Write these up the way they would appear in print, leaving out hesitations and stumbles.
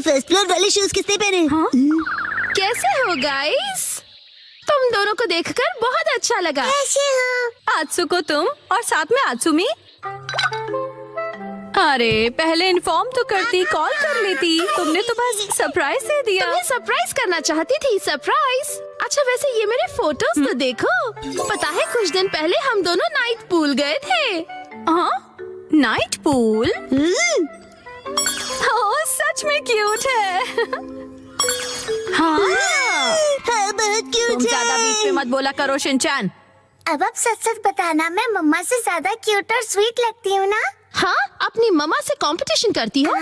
First floor वाले shoes किसने पहने? हाँ? कैसे हो गाइस? तुम दोनों को देखकर बहुत अच्छा लगा। कैसे हो? आत्सुको तुम और साथ में आत्सुमी। अरे पहले इन्फॉर्म तो करती, कॉल कर लेती। तुमने तो बस सरप्राइज दे दिया। तुम्हें सरप्राइज करना चाहती थी। सरप्राइज? अच्छा वैसे ये मेरे फोटोज तो देखो। पता है कुछ दिन पहले हम दोनों नाइट पूल गए थे। हाँ, नाइट पूल? ओह सच में क्यूट है। हाँ, बहुत क्यूट तुम ज्यादा बीच में मत बोला करो शिनचैन। अब आप सच बताना, मैं मम्मा से ज्यादा क्यूट और स्वीट लगती हूँ ना? हाँ, अपनी मम्मा से कंपटीशन करती हो?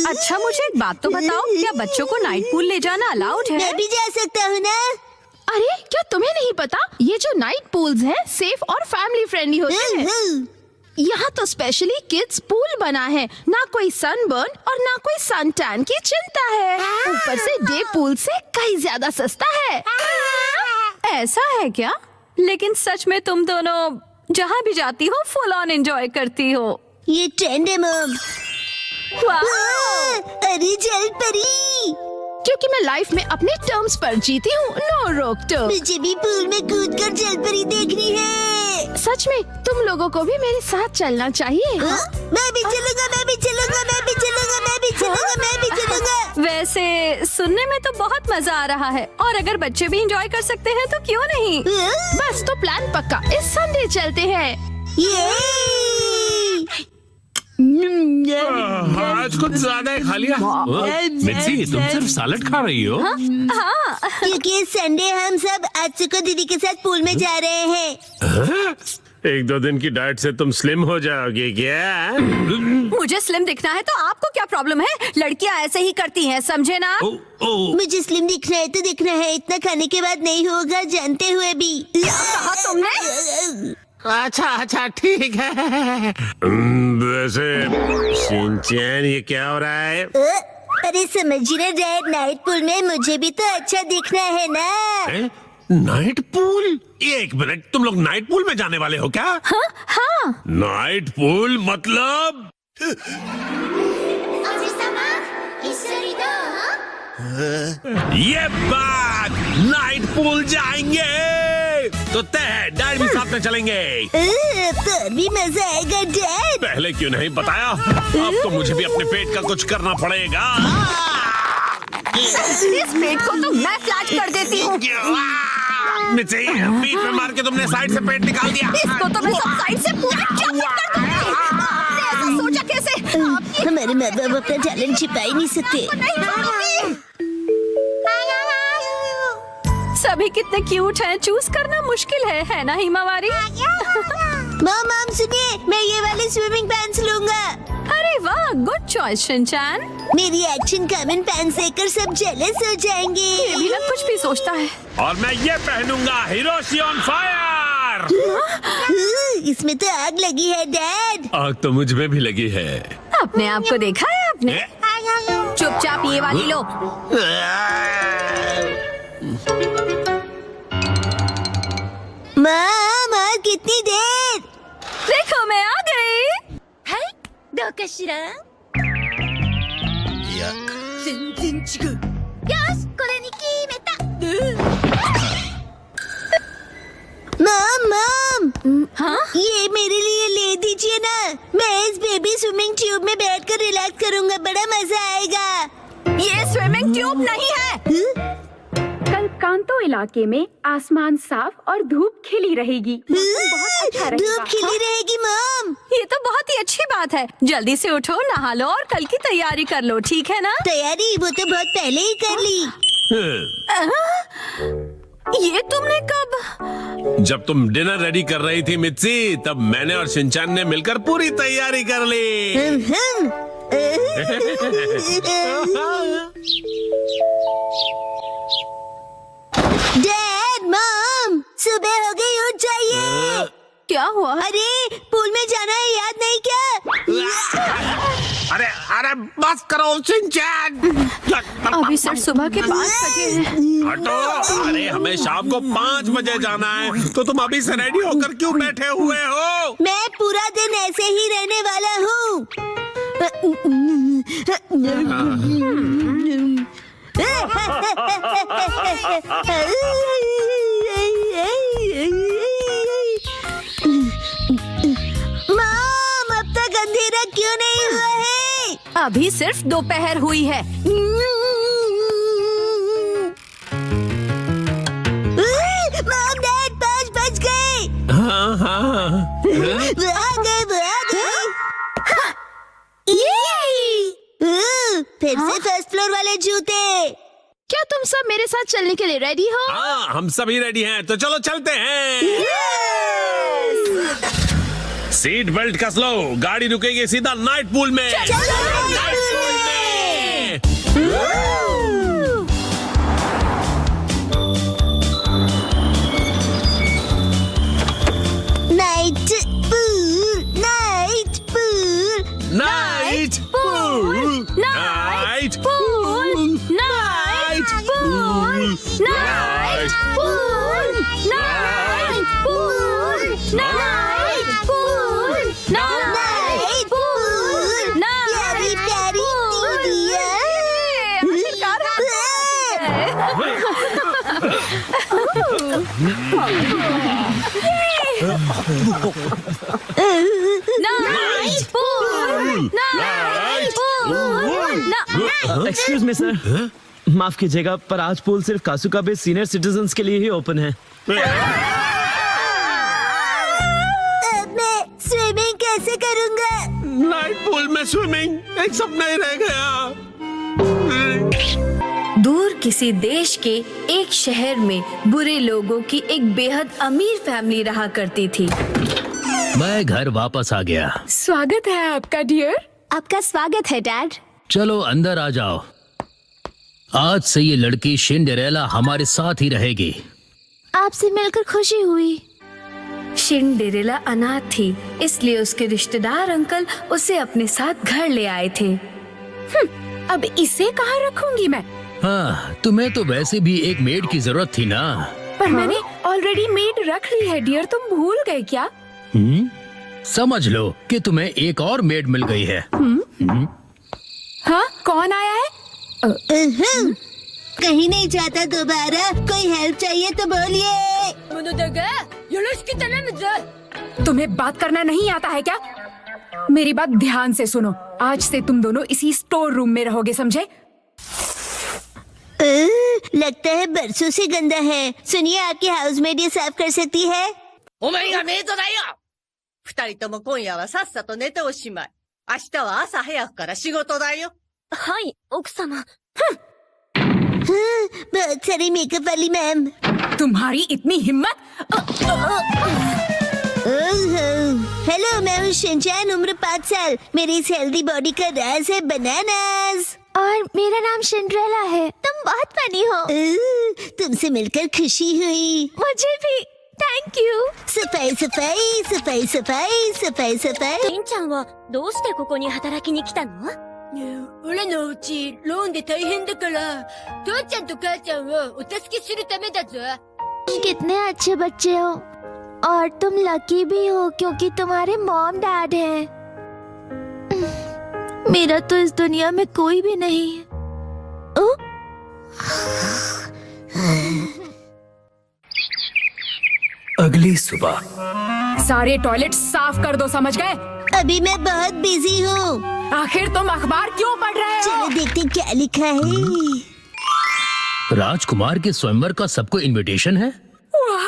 अच्छा मुझे एक बात तो बताओ, क्या बच्चों को नाइट पूल ले जाना अलाउड है? मैं भी जा सकता हूँ ना? अरे क्या तुम्हें नहीं पता, ये जो नाइट पूल्स हैं सेफ और फैमिली फ्रेंडली होते हैं। यहाँ तो स्पेशली किड्स पूल बना है। ना कोई सनबर्न और ना कोई सन टैन की चिंता है। ऊपर से डे पूल से कहीं ज्यादा सस्ता है। ऐसा है क्या? लेकिन सच में तुम दोनों जहाँ भी जाती हो फुल ऑन एंजॉय करती हो। ये ट्रेंड है मम। वाह! अरे जल परी, क्योंकि मैं लाइफ में अपने टर्म्स पर जीती हूँ। नो रोक टोक। मुझे भी पूल में कूद कर जल परी देखनी है। सच में तुम लोगों को भी मेरे साथ चलना चाहिए। मैं भी चलूंगा, मैं भी चलूंगा, मैं भी चलूंगा, मैं भी चलूंगा, मैं भी चलूंगा। वैसे सुनने में तो बहुत मजा आ रहा है, और अगर बच्चे भी एंजॉय कर सकते हैं तो क्यों नहीं। बस तो प्लान पक्का, इस संडे चलते हैं। आज कुछ ज्यादा ही खा लिया। मिर्ची तुम सिर्फ सैलेड खा रही हो? हाँ। क्योंकि इस संडे हम सब आत्सुको दीदी के साथ पूल में जा रहे हैं। एक दो दिन की डाइट से तुम स्लिम हो जाओगे क्या? मुझे स्लिम दिखना है तो आपको क्या प्रॉब्लम है? लड़कियां ऐसे ही करती हैं, समझे ना? मुझे स्लिम दिखना है तो दिखना है, इतना खाने के बाद नहीं होगा, जानते हुए भी। क्या कहा तुमने? अच्छा ठीक है। वैसे शिनचैन ये क्या हो रहा है? अरे समझ रहे डैड, नाइट पूल में मुझे भी तो अच्छा दिखना है ना। Night pool? एक मिनट, तुम लोग नाइट पूल में जाने वाले हो क्या? हाँ। नाइट पूल मतलब? ये बात, नाइट पूल जाएंगे तो तय है, डैड भी साथ में चलेंगे। तो भी मजा आएगा डैड। पहले क्यों नहीं बताया? अब तो मुझे भी अपने पेट का कुछ करना पड़ेगा। इस पेट को तो मैं फ्लैट कर देती हूँ। मिर्ची, बीच में मार के तुमने साइड से पेट निकाल दिया। इसको तो मैं सब साइड से पूरा चॉप कर दूंगी। आपने ऐसा सोचा कैसे? हमारे माँ बाप अपना टैलेंट छिपा ही नहीं सकते। सभी कितने क्यूट हैं, चूज करना मुश्किल है ना हिमावारी? मॉम सुनिए, मैं ये वाले स्विमिंग पैंट्स लूंगा। अरे वाह, गुड चॉइस शिनचैन। मेरी एक्शन कॉमन पैंट्स देखकर सब जेलस हो जाएंगे। ये भी ना कुछ भी सोचता है। और मैं ये पहनूंगा, हिरोशी ऑन फायर। इसमें तो आग लगी है डैड। आग तो मुझ में भी लगी है। अपने आप को देखा है आपने? चुपचाप ये वाली लो। माँ कितनी देर? देखो मैं आ गई। मॉम हाँ? ये मेरे लिए ले दीजिए ना। मैं इस बेबी स्विमिंग ट्यूब में बैठकर रिलैक्स करूंगा, बड़ा मजा आएगा। ये स्विमिंग ट्यूब नहीं है। कल कांतो इलाके में आसमान साफ और धूप खिली रहेगी। बहुत अच्छा रहेगा। धूप खिली रहेगी मॉम। ये तो बहुत ही अच्छी बात है। जल्दी से उठो, नहा लो और कल की तैयारी कर लो, ठीक है ना? तैयारी वो तो बहुत पहले ही कर ली। ये तुमने कब? जब तुम डिनर रेडी कर रही थी मिर्ची, तब मैंने और शिनचैन ने मिलकर पूरी तैयारी कर ली। डैड मॉम सुबह हो गई, उठ जाइए। क्या हुआ? अरे पूल में जाना है, याद नहीं क्या? अरे बस करो शिनचैन। अभी सिर्फ सुबह के 5 बजे हैं। हटो। अरे हमें शाम को 5 बजे जाना है, तो तुम अभी से रेडी होकर क्यों बैठे हुए हो? मैं पूरा दिन ऐसे ही रहने वाला हूँ। मॉम, अब तक अंधेरा क्यों नहीं हुआ है? अभी सिर्फ दोपहर हुई है। मॉम, डैड 5 बज गए। हाँ हाँ। वो आ गए। फिर से फर्स्ट फ्लोर वाले जूते। क्या तुम सब मेरे साथ चलने के लिए रेडी हो? हाँ, हम सभी रेडी हैं, तो चलो चलते हैं। सीट बेल्ट कस लो, गाड़ी रुकेगी सीधा नाइट पूल में। नाइट पूल में। Night pool, night pool, night pool, night pool, night pool, night pool, night pool, night pool, night pool, प्यारी प्यारी night pool, night pool. Excuse me sir, माफ कीजिएगा पर आज पूल सिर्फ कासुका बे सीनियर सिटीजन्स के लिए ही ओपन है। अब मैं स्विमिंग कैसे करूंगा? नाइट पूल में स्विमिंग एक सपना ही रह गया। दूर किसी देश के एक शहर में बुरे लोगों की एक बेहद अमीर फैमिली रहा करती थी। मैं घर वापस आ गया। स्वागत है आपका डियर। आपका स्वागत है डैड। चलो अंदर आ जाओ। आज से ये लड़की सिंड्रेला हमारे साथ ही रहेगी। आपसे मिलकर खुशी हुई। सिंड्रेला अनाथ थी, इसलिए उसके रिश्तेदार अंकल उसे अपने साथ घर ले आए थे। अब इसे कहाँ रखूंगी मैं? हाँ, तुम्हें तो वैसे भी एक मेड की जरूरत थी ना। पर मैंने ऑलरेडी मेड रख ली है डियर, तुम भूल गए क्या? समझ लो कि तुम्हें एक और मेड मिल गई है। हाँ, कौन आया है? कहीं नहीं जाता दोबारा। कोई हेल्प चाहिए तो बोलिए। तुम्हें बात करना नहीं आता है क्या? मेरी बात ध्यान से सुनो। आज से तुम दोनों इसी स्टोर रूम में रहोगे, समझे? लगता है बरसों से गंदा है। सुनिए, आपकी हाउसमेड ये साफ कर सकती है? お前がメイドだよ。二人とも今夜はさっさと寝ておしまい。明日は朝早くから仕事だよ。はい、奥様。 बहुत सारी मेकअप वाली मैम। तुम्हारी इतनी हिम्मत? हेलो, मैं हूँ शिनचैन, उम्र 5 साल। मेरी इस हेल्दी बॉडी का राज है बनानास। और मेरा नाम सिंड्रेला है। तुम बहुत फनी हो। तुमसे मिलकर खुशी हुई। मुझे भी। Thank you. सफाई सफाई सफाई सफाई सफाई सफाई। りんちゃんはどうしてここに働きに来たの？俺のうちローンで大変だから父ちゃんと母ちゃんをお助けするためだぞ。 कितने अच्छे बच्चे हो और तुम लकी भी हो क्योंकि तुम्हारे मॉम डैड हैं। मेरा तो इस दुनिया में कोई भी नहीं है। अगली सुबह सारे टॉयलेट साफ कर दो, समझ गए? अभी मैं बहुत बिजी हूँ। आखिर तुम अखबार क्यों पढ़ रहे हो? चलो देखते क्या लिखा है। राजकुमार के स्वयंवर का सबको इनविटेशन है। वाह,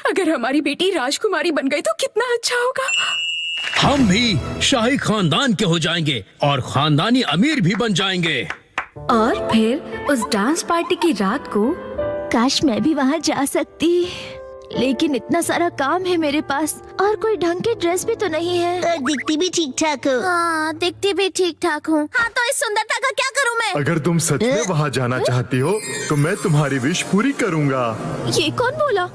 अगर हमारी बेटी राजकुमारी बन गई तो कितना अच्छा होगा। हम भी शाही खानदान के हो जाएंगे और खानदानी अमीर भी बन जाएंगे। और फिर उस डांस पार्टी की रात को काश मैं भी वहाँ जा सकती, लेकिन इतना सारा काम है मेरे पास और कोई ढंग की ड्रेस भी तो नहीं है। और दिखती भी ठीक ठाक हो। हाँ, दिखती भी ठीक ठाक हूँ। हाँ, तो इस सुंदरता का क्या करूँ मैं? अगर तुम सच में वहाँ जाना चाहती हो तो मैं तुम्हारी विश पूरी करूँगा। ये कौन बोला?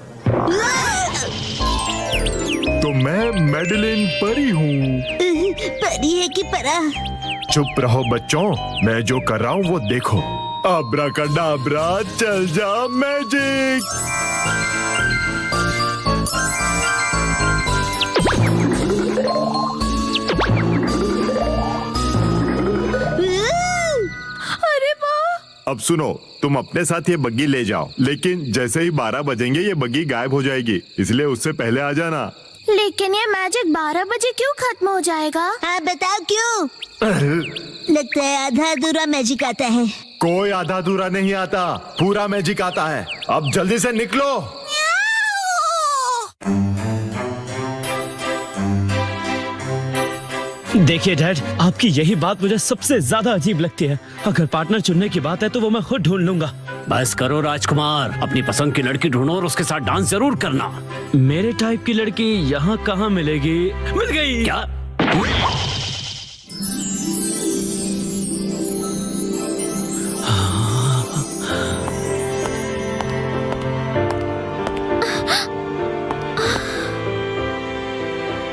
तो मैं मेडलिन परी हूँ। परी है कि परा? चुप रहो बच्चों, मैं जो कर रहा हूँ वो देखो। अब्राकडाब्रा, चल जा मैजिक। अब सुनो, तुम अपने साथ ये बग्गी ले जाओ, लेकिन जैसे ही 12 बजेंगे ये बग्गी गायब हो जाएगी, इसलिए उससे पहले आ जाना। लेकिन ये मैजिक 12 बजे क्यों खत्म हो जाएगा? हाँ बताओ क्यों? लगता है आधा अधूरा मैजिक आता है। कोई आधा अधूरा नहीं आता, पूरा मैजिक आता है। अब जल्दी से निकलो। देखिए डैड, आपकी यही बात मुझे सबसे ज्यादा अजीब लगती है। अगर पार्टनर चुनने की बात है तो वो मैं खुद ढूंढ लूंगा। बस करो राजकुमार, अपनी पसंद की लड़की ढूंढो और उसके साथ डांस जरूर करना। मेरे टाइप की लड़की यहाँ कहाँ मिलेगी? मिल गई। क्या?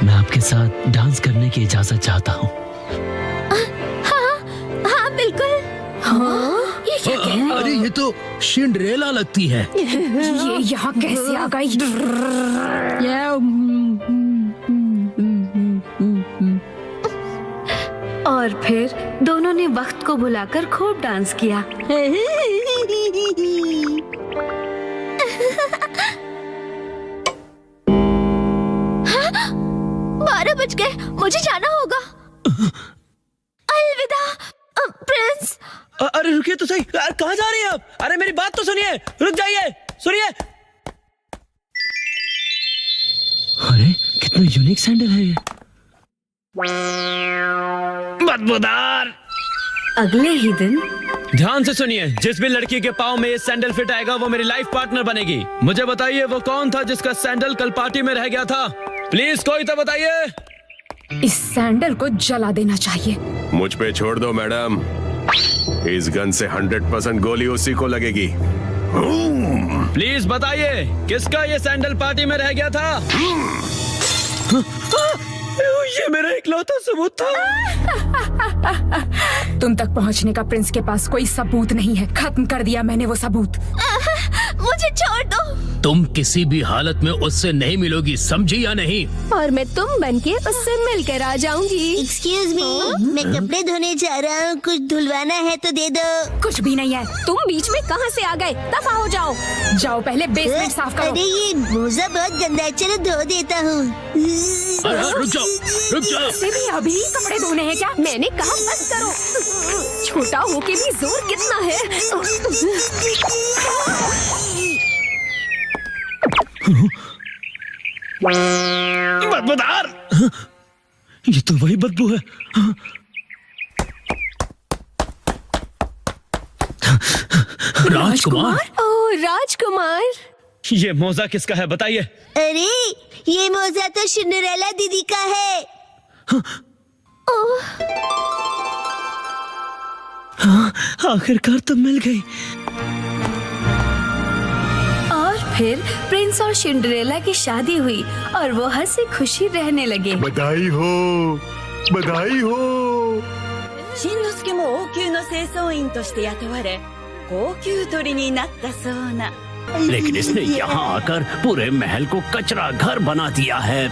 मैं आपके साथ डांस करने की इजाजत चाहता हूँ। हाँ बिल्कुल। हाँ? ये क्या कह रहे हैं? अरे ये तो सिंड्रेला लगती है। ये यहाँ कैसे आ गई? और फिर दोनों ने वक्त को भुलाकर खूब डांस किया। 12 बज गए, मुझे जाना होगा। अलविदा प्रिंस। अरे रुकिए तो सही, कहाँ जा रही हैं आप? अरे मेरी बात तो सुनिए, रुक जाइए, सुनिए। अरे कितना यूनिक सैंडल है ये। बदबूदार। अगले ही दिन ध्यान से सुनिए, जिस भी लड़की के पाँव में ये सैंडल फिट आएगा वो मेरी लाइफ पार्टनर बनेगी। मुझे बताइए वो कौन था जिसका सैंडल कल पार्टी में रह गया था? प्लीज कोई तो बताइए। इस सैंडल को जला देना चाहिए। मुझ पे छोड़ दो मैडम, इस गन से 100% गोली उसी को लगेगी। प्लीज बताइए किसका ये सैंडल पार्टी में रह गया था? ये मेरा इकलौता सबूत था। तुम तक पहुंचने का प्रिंस के पास कोई सबूत नहीं है। खत्म कर दिया मैंने वो सबूत। मुझे छोड़ दो। तुम किसी भी हालत में उससे नहीं मिलोगी, समझी या नहीं? और मैं तुम बनके उससे मिलकर आ जाऊंगी। एक्सक्यूज मी, मैं कपड़े धोने जा रहा हूँ, कुछ धुलवाना है तो दे दो। कुछ भी नहीं है। तुम बीच में कहाँ से आ गए? दफा हो जाओ। जाओ पहले बेसमेंट साफ करो। अरे ये मोजा बहुत गंदा है, चलो धो देता हूँ। अरे रुक जाओ, रुक जाओ। से भी अभी कपड़े धोने हैं क्या? मैंने कहा बस करो। छोटा होके भी जोर कितना है। बदबूदार। ये तो वही बदबू है। राजकुमार। ओह राजकुमार। ये मोजा किसका है बताइए? अरे ये मोजा तो सिंड्रेला दीदी का है। हाँ, आखिरकार तो मिल गई। और फिर प्रिंस और सिंड्रेला की शादी हुई और वो हंसी खुशी रहने लगे। बधाई हो, बधाई हो। しんのすけも王宮の清掃員として雇われ、高級鳥になったそうな。 लेकिन इसने यहाँ आकर पूरे महल को कचरा घर बना दिया है।